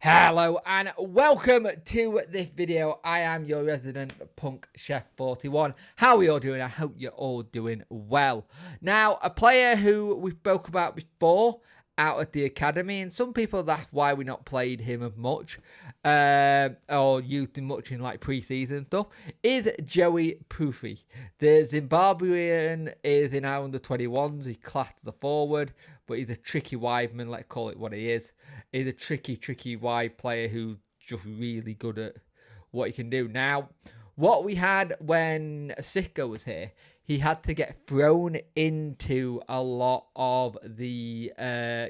Hello and welcome to this video. I am your resident Punk Chef 41. How are you all doing? I hope you're all doing well. Now, a player who we spoke about before out at the academy, and some people, that's why we not played him as much or used him much in like pre-season stuff, is Joey Puffy. The Zimbabwean is in our under 21s. He classed as a forward, but he's a tricky wideman. Let's call it what he is. He's a tricky wide player who's just really good at what he can do. Now, what we had when Sicko was here, he had to get thrown into a lot of the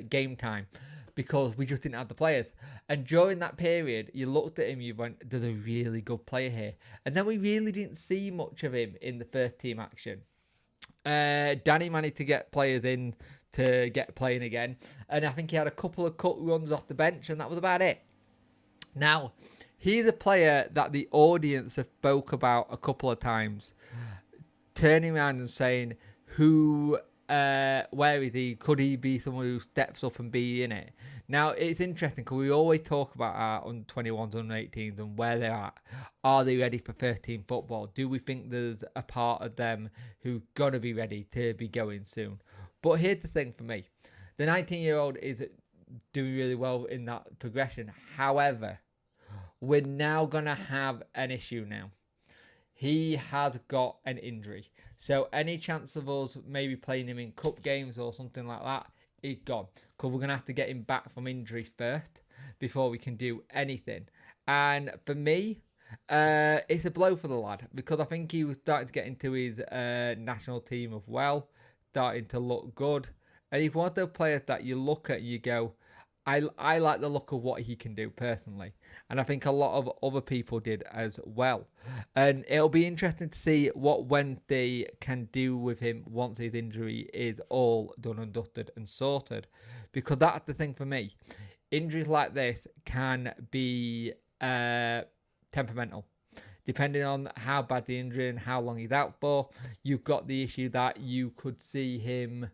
game time because we just didn't have the players. And during that period, you looked at him, you went, there's a really good player here. And then we really didn't see much of him in the first team action. Danny managed to get players in to get playing again. And I think he had a couple of cut runs off the bench, and that was about it. Now, he's a player that the audience have spoke about a couple of times, turning around and saying, where is he? Could he be someone who steps up and be in it? Now, it's interesting because we always talk about our under 21s, under 18s and where they're at. Are they ready for first team football? Do we think there's a part of them who's going to be ready to be going soon? But here's the thing for me. The 19-year-old is doing really well in that progression. However, we're now going to have an issue now. He has got an injury. So any chance of us maybe playing him in cup games or something like that, he's gone. Because we're going to have to get him back from injury first before we can do anything. And for me, it's a blow for the lad. Because I think he was starting to get into his national team as well. Starting to look good. And he's one of those players that you look at and you go, I like the look of what he can do personally. And I think a lot of other people did as well. And it'll be interesting to see what Wednesday can do with him once his injury is all done and dusted and sorted. Because that's the thing for me. Injuries like this can be temperamental. Depending on how bad the injury and how long he's out for, you've got the issue that you could see him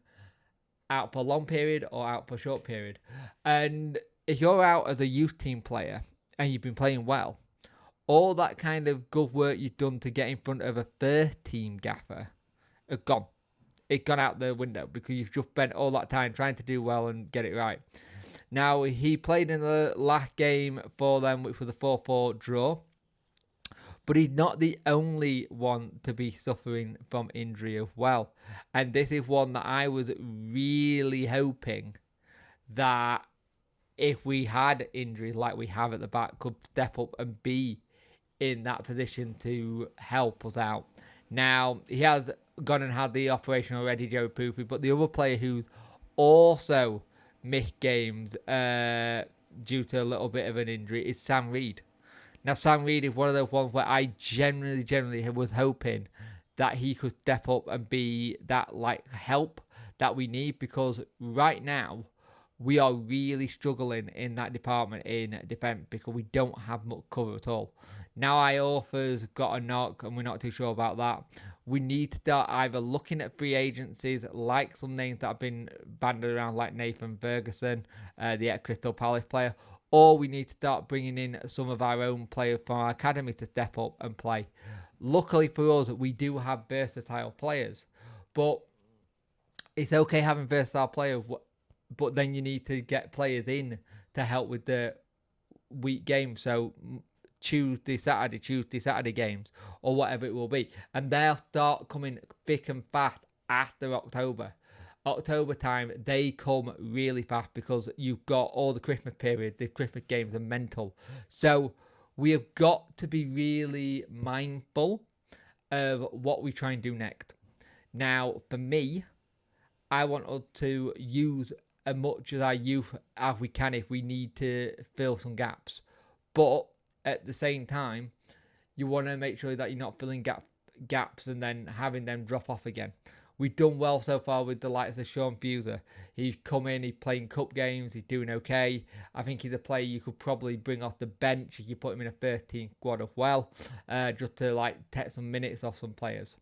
out for a long period or out for a short period. And if you're out as a youth team player and you've been playing well, all that kind of good work you've done to get in front of a first team gaffer are gone. It's gone out the window because you've just spent all that time trying to do well and get it right. Now, he played in the last game for them, which was a 4-4 draw. But he's not the only one to be suffering from injury as well. And this is one that I was really hoping that if we had injuries like we have at the back, could step up and be in that position to help us out. Now, he has gone and had the operation already, Joe Puffy, but the other player who's also missed games due to a little bit of an injury is Sam Reed. Now, Sam Reed is one of those ones where I generally was hoping that he could step up and be that like help that we need, because right now we are really struggling in that department in defence because we don't have much cover at all. Now Iorfa's got a knock and we're not too sure about that. We need to start either looking at free agencies like some names that have been banded around like Nathan Ferguson, the ex-Crystal Palace player, or we need to start bringing in some of our own players from our academy to step up and play. Luckily for us, we do have versatile players. But it's okay having versatile players, but then you need to get players in to help with the week games. So Tuesday, Saturday games, or whatever it will be. And they'll start coming thick and fast after October. October time, they come really fast because you've got all the Christmas period. The Christmas games are mental. So we have got to be really mindful of what we try and do next. Now, for me, I want us to use as much of our youth as we can if we need to fill some gaps. But at the same time, you want to make sure that you're not filling gaps and then having them drop off again. We've done well so far with the likes of Sean Fuser. He's come in, he's playing cup games, he's doing okay. I think he's a player you could probably bring off the bench if you put him in a first team squad as well, just to like take some minutes off some players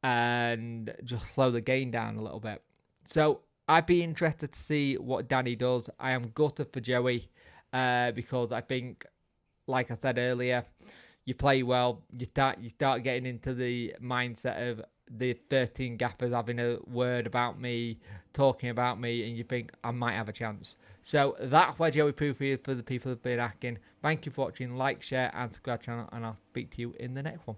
and just slow the game down a little bit. So I'd be interested to see what Danny does. I am gutted for Joey. because I think, like I said earlier, you play well, you start getting into the mindset of the 13 gaffers having a word about me, talking about me, and you think I might have a chance. So that's why Joey Puffy for the people who've been asking. Thank you for watching. Like, share, and subscribe channel, and I'll speak to you in the next one.